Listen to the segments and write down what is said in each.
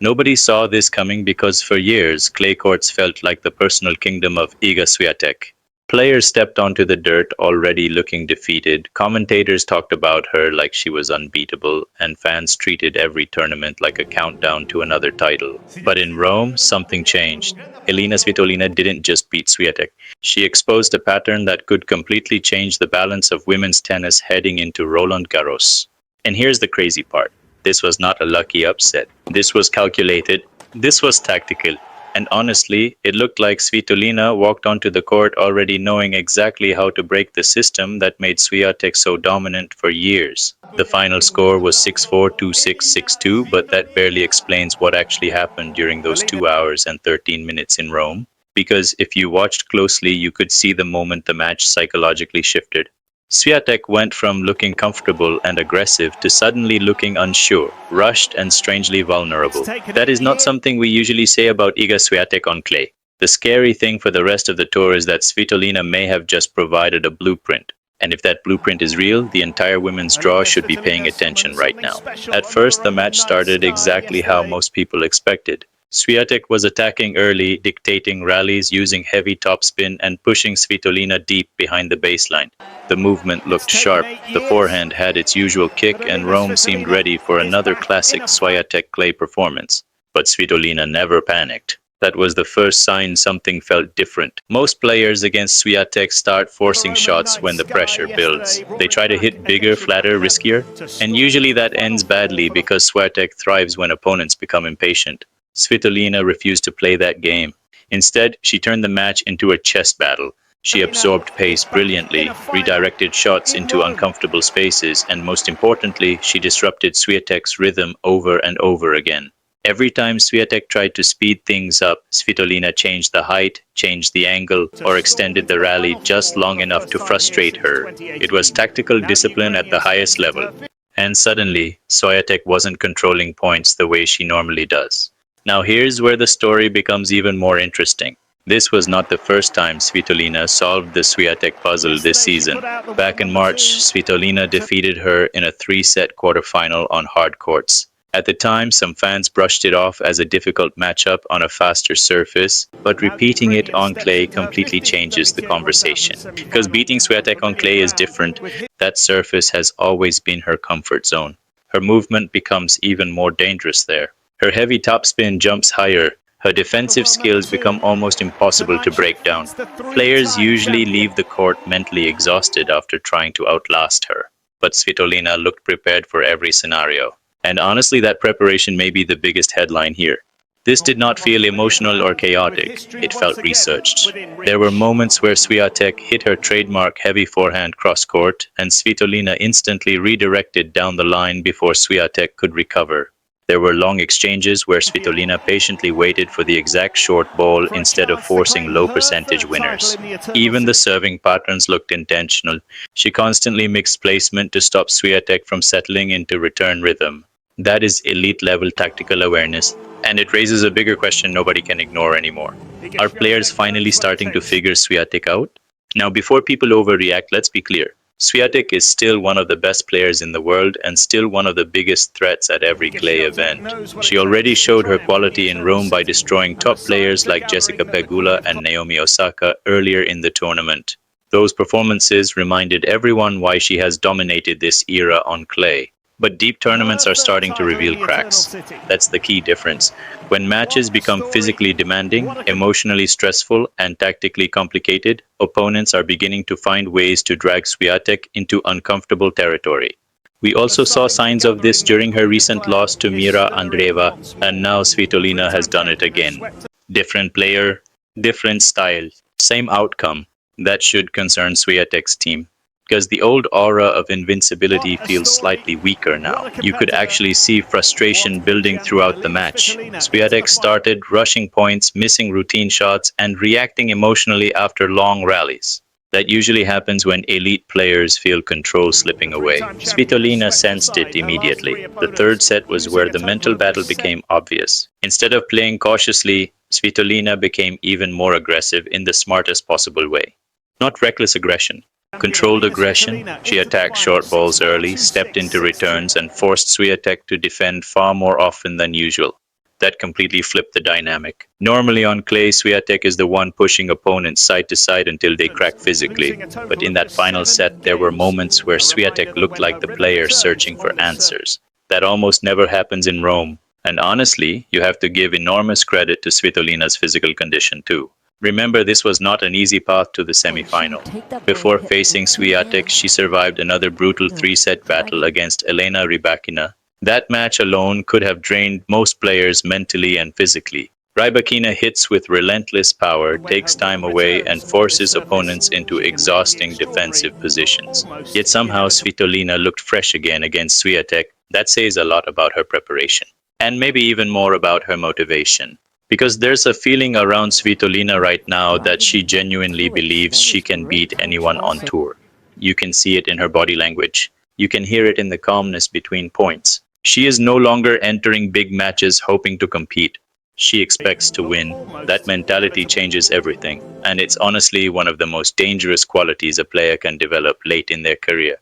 Nobody saw this coming because for years, clay courts felt like the personal kingdom of Iga Swiatek. Players stepped onto the dirt already looking defeated, commentators talked about her like she was unbeatable, and fans treated every tournament like a countdown to another title. But in Rome, something changed. Elina Svitolina didn't just beat Swiatek. She exposed a pattern that could completely change the balance of women's tennis heading into Roland Garros. And here's the crazy part. This was not a lucky upset. This was calculated. This was tactical. And honestly, it looked like Svitolina walked onto the court already knowing exactly how to break the system that made Swiatek so dominant for years. The final score was 6-4, 2-6, 6-2, but that barely explains what actually happened during those 2 hours and 13 minutes in Rome. Because if you watched closely, you could see the moment the match psychologically shifted. Swiatek went from looking comfortable and aggressive to suddenly looking unsure, rushed and strangely vulnerable. That is not something we usually say about Iga Swiatek on clay. The scary thing for the rest of the tour is that Svitolina may have just provided a blueprint. And if that blueprint is real, the entire women's draw should be paying attention right now. At first, the match started exactly how most people expected. Swiatek was attacking early, dictating rallies using heavy topspin and pushing Svitolina deep behind the baseline. The movement looked sharp, the forehand had its usual kick, and Rome seemed ready for another classic Swiatek clay performance. But Svitolina never panicked. That was the first sign something felt different. Most players against Swiatek start forcing shots when the pressure builds. They try to hit bigger, flatter, riskier, and usually that ends badly because Swiatek thrives when opponents become impatient. Svitolina refused to play that game. Instead, she turned the match into a chess battle. She absorbed pace brilliantly, redirected shots into uncomfortable spaces, and most importantly, she disrupted Swiatek's rhythm over and over again. Every time Swiatek tried to speed things up, Svitolina changed the height, changed the angle, or extended the rally just long enough to frustrate her. It was tactical discipline at the highest level. And suddenly, Swiatek wasn't controlling points the way she normally does. Now here's where the story becomes even more interesting. This was not the first time Svitolina solved the Swiatek puzzle this season. Back in March, Svitolina defeated her in a 3-set quarterfinal on hard courts. At the time, some fans brushed it off as a difficult matchup on a faster surface, but repeating it on clay completely changes the conversation. Because beating Swiatek on clay is different. That surface has always been her comfort zone. Her movement becomes even more dangerous there. Her heavy topspin jumps higher. Her defensive skills become almost impossible to break down. Players usually leave the court mentally exhausted after trying to outlast her. But Svitolina looked prepared for every scenario. And honestly, that preparation may be the biggest headline here. This did not feel emotional or chaotic. It felt researched. There were moments where Swiatek hit her trademark heavy forehand cross-court, and Svitolina instantly redirected down the line before Swiatek could recover. There were long exchanges where Svitolina patiently waited for the exact short ball instead of forcing low-percentage winners. Even the serving patterns looked intentional. She constantly mixed placement to stop Swiatek from settling into return rhythm. That is elite-level tactical awareness, and it raises a bigger question nobody can ignore anymore. Are players finally starting to figure Swiatek out? Now, before people overreact, let's be clear. Swiatek is still one of the best players in the world and still one of the biggest threats at every clay event. She already showed her quality in Rome by destroying top players like Jessica Pegula and Naomi Osaka earlier in the tournament. Those performances reminded everyone why she has dominated this era on clay. But deep tournaments are starting to reveal cracks. That's the key difference. When matches become physically demanding, emotionally stressful, and tactically complicated, opponents are beginning to find ways to drag Swiatek into uncomfortable territory. We also saw signs of this during her recent loss to Mirra Andreeva, and now Svitolina has done it again. Different player, different style, same outcome. That should concern Swiatek's team. Because the old aura of invincibility feels slightly weaker now. You could actually see frustration building throughout the match. Swiatek started rushing points, missing routine shots, and reacting emotionally after long rallies. That usually happens when elite players feel control slipping away. Svitolina sensed it immediately. The third set was where the mental battle became obvious. Instead of playing cautiously, Svitolina became even more aggressive in the smartest possible way. Not reckless aggression. Controlled aggression. She attacked short balls early, stepped into returns, and forced Swiatek to defend far more often than usual. That completely flipped the dynamic. Normally on clay, Swiatek is the one pushing opponents side to side until they crack physically. But in that final set, there were moments where Swiatek looked like the player searching for answers. That almost never happens in Rome. And honestly, you have to give enormous credit to Svitolina's physical condition too. Remember, this was not an easy path to the semi-final. Before facing Swiatek, she survived another brutal three-set battle against Elena Rybakina. That match alone could have drained most players mentally and physically. Rybakina hits with relentless power, takes time away, and forces opponents into exhausting defensive positions. Yet somehow Svitolina looked fresh again against Swiatek. That says a lot about her preparation. And maybe even more about her motivation. Because there's a feeling around Svitolina right now that she genuinely believes she can beat anyone on tour. You can see it in her body language. You can hear it in the calmness between points. She is no longer entering big matches hoping to compete. She expects to win. That mentality changes everything, and it's honestly one of the most dangerous qualities a player can develop late in their career.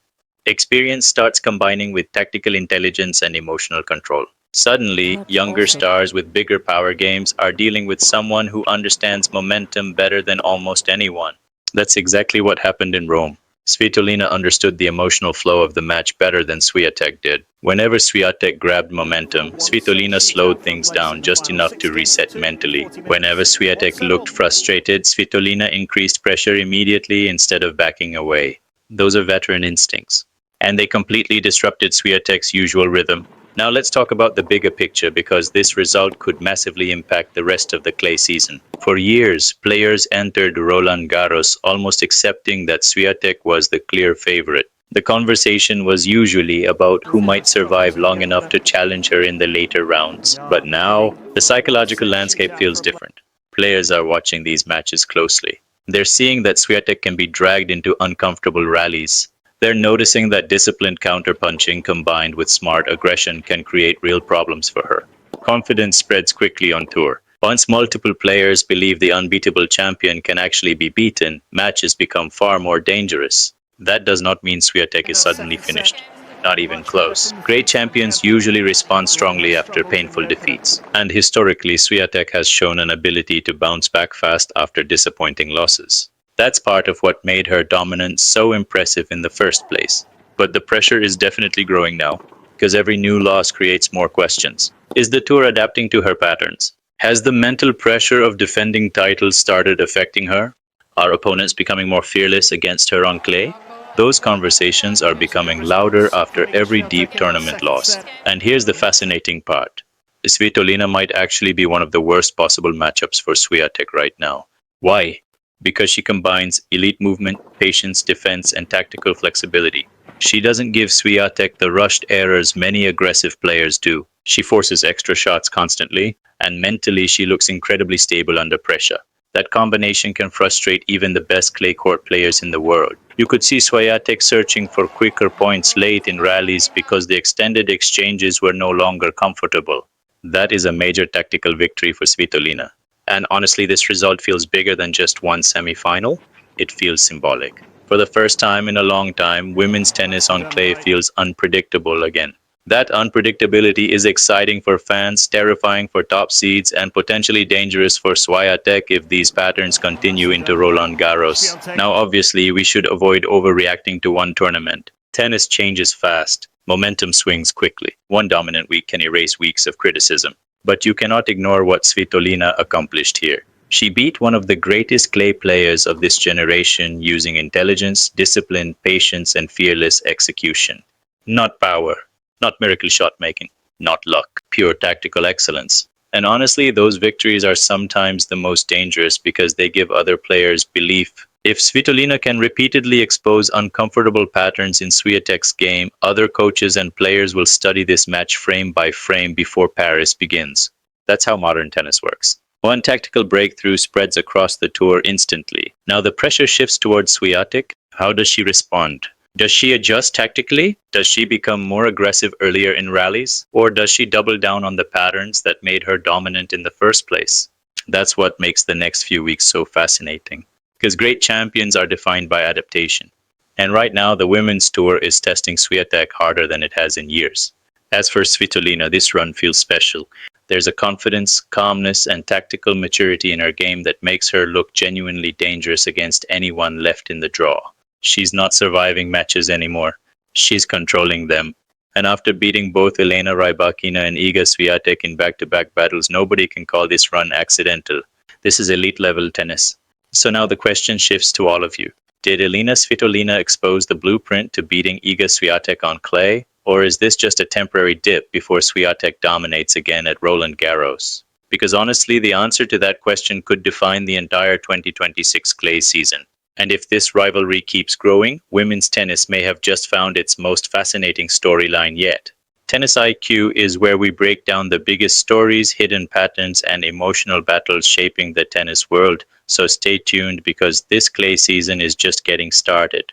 Experience starts combining with tactical intelligence and emotional control. Suddenly, younger stars with bigger power games are dealing with someone who understands momentum better than almost anyone. That's exactly what happened in Rome. Svitolina understood the emotional flow of the match better than Swiatek did. Whenever Swiatek grabbed momentum, Svitolina slowed things down just enough to reset mentally. Whenever Swiatek looked frustrated, Svitolina increased pressure immediately instead of backing away. Those are veteran instincts. And they completely disrupted Swiatek's usual rhythm. Now let's talk about the bigger picture, because this result could massively impact the rest of the clay season. For years, players entered Roland Garros almost accepting that Swiatek was the clear favorite. The conversation was usually about who might survive long enough to challenge her in the later rounds. But now, the psychological landscape feels different. Players are watching these matches closely. They're seeing that Swiatek can be dragged into uncomfortable rallies. They're noticing that disciplined counterpunching combined with smart aggression can create real problems for her. Confidence spreads quickly on tour. Once multiple players believe the unbeatable champion can actually be beaten, matches become far more dangerous. That does not mean Swiatek is suddenly finished. Not even close. Great champions usually respond strongly after painful defeats. And historically, Swiatek has shown an ability to bounce back fast after disappointing losses. That's part of what made her dominance so impressive in the first place. But the pressure is definitely growing now, because every new loss creates more questions. Is the tour adapting to her patterns? Has the mental pressure of defending titles started affecting her? Are opponents becoming more fearless against her on clay? Those conversations are becoming louder after every deep tournament loss. And here's the fascinating part. Svitolina might actually be one of the worst possible matchups for Swiatek right now. Why? Because she combines elite movement, patience, defense, and tactical flexibility. She doesn't give Swiatek the rushed errors many aggressive players do. She forces extra shots constantly, and mentally she looks incredibly stable under pressure. That combination can frustrate even the best clay court players in the world. You could see Swiatek searching for quicker points late in rallies because the extended exchanges were no longer comfortable. That is a major tactical victory for Svitolina. And honestly, this result feels bigger than just one semi-final. It feels symbolic. For the first time in a long time, women's tennis on clay feels unpredictable again. That unpredictability is exciting for fans, terrifying for top seeds, and potentially dangerous for Swiatek if these patterns continue into Roland Garros. Now, obviously, we should avoid overreacting to one tournament. Tennis changes fast. Momentum swings quickly. One dominant week can erase weeks of criticism. But you cannot ignore what Svitolina accomplished here. She beat one of the greatest clay players of this generation using intelligence, discipline, patience, and fearless execution. Not power, not miracle shot making, not luck, pure tactical excellence. And honestly, those victories are sometimes the most dangerous because they give other players belief. If Svitolina can repeatedly expose uncomfortable patterns in Swiatek's game, other coaches and players will study this match frame by frame before Paris begins. That's how modern tennis works. One tactical breakthrough spreads across the tour instantly. Now the pressure shifts towards Swiatek. How does she respond? Does she adjust tactically? Does she become more aggressive earlier in rallies? Or does she double down on the patterns that made her dominant in the first place? That's what makes the next few weeks so fascinating. Because great champions are defined by adaptation. And right now, the women's tour is testing Swiatek harder than it has in years. As for Svitolina, this run feels special. There's a confidence, calmness, and tactical maturity in her game that makes her look genuinely dangerous against anyone left in the draw. She's not surviving matches anymore. She's controlling them. And after beating both Elena Rybakina and Iga Swiatek in back-to-back battles, nobody can call this run accidental. This is elite-level tennis. So now the question shifts to all of you. Did Elina Svitolina expose the blueprint to beating Iga Swiatek on clay? Or is this just a temporary dip before Swiatek dominates again at Roland Garros? Because honestly, the answer to that question could define the entire 2026 clay season. And if this rivalry keeps growing, women's tennis may have just found its most fascinating storyline yet. TennisIQ is where we break down the biggest stories, hidden patterns, and emotional battles shaping the tennis world. So stay tuned because this clay season is just getting started.